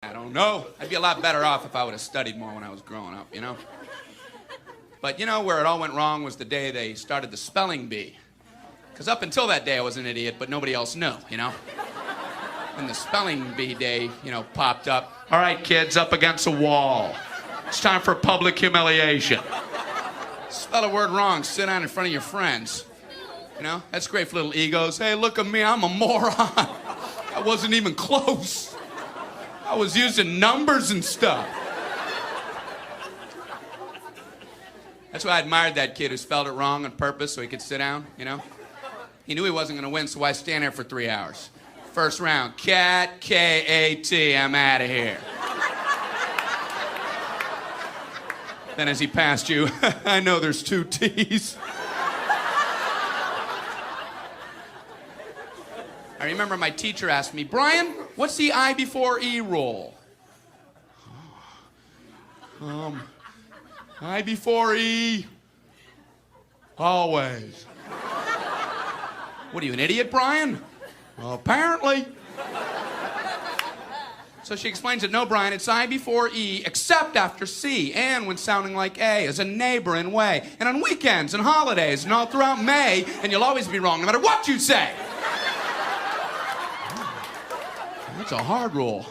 I don't know. I'd be a lot better off if I would have studied more when I was growing up, you know? But you know where it all went wrong was the day they started the spelling bee. Because up until that day I was an idiot, but nobody else knew, you know? When the spelling bee day, you know, popped up. All right, kids, up against a wall. It's time for public humiliation. Spell a word wrong, sit down in front of your friends. You know, that's great for little egos. Hey, look at me, I'm a moron. I wasn't even close. I was using numbers and stuff. That's why I admired that kid who spelled it wrong on purpose so he could sit down, you know? He knew he wasn't gonna win, so why stand there for 3 hours? First round, cat, K-A-T, I'm out of here. Then as he passed you, I know there's 2 T's. I remember my teacher asked me, Brian, what's the I before E rule? I before E, always. What are you, an idiot, Brian? Well, apparently. So she explains that, no, Brian, it's I before E, except after C, and when sounding like A, as a neighboring way, and on weekends and holidays, and all throughout May, and you'll always be wrong, no matter what you say. That's a hard rule.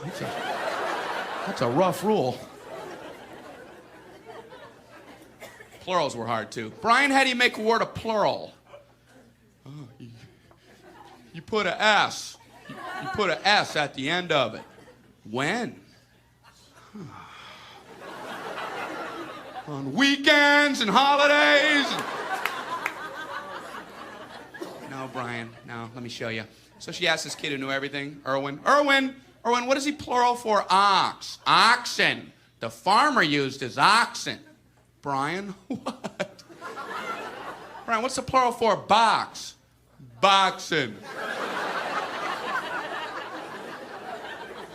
That's a rough rule. Plurals were hard, too. Brian, how do you make a word a plural? You put a S. You put a S at the end of it. When? On weekends and holidays. No, Brian, no, let me show you. So she asked this kid who knew everything, Erwin, what is he plural for ox? Oxen. The farmer used his oxen. Brian, what? Brian, what's the plural for box? Boxing.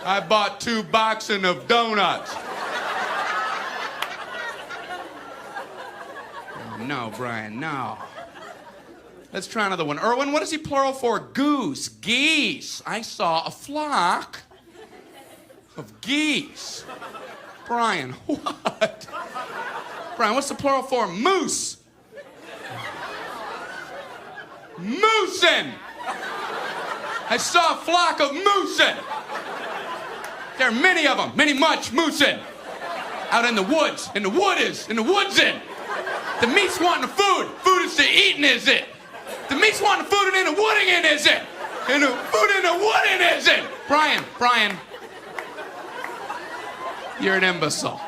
I bought 2 boxing of donuts. Oh, no, Brian, no. Let's try another one. Erwin, what is he plural for goose? Geese. I saw a flock of geese. Brian, what? Brian, what's the plural for moose? Moosin'. I saw a flock of moosin'. There are many of them, much moosin'. Out in the woods, in the woodsin'. The meat's wanting the food. Food is to eatin', is it? The meat's wanting the food and in the wooding in, is it? And the food in the wooding, is it? Brian, you're an imbecile.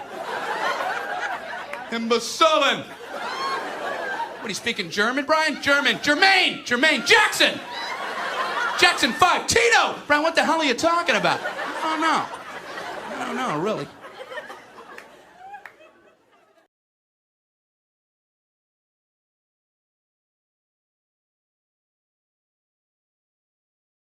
Imbecilin'. What, are you speaking German, Brian? Jermaine Jackson 5, Tito! Brian, what the hell are you talking about? I don't know, really.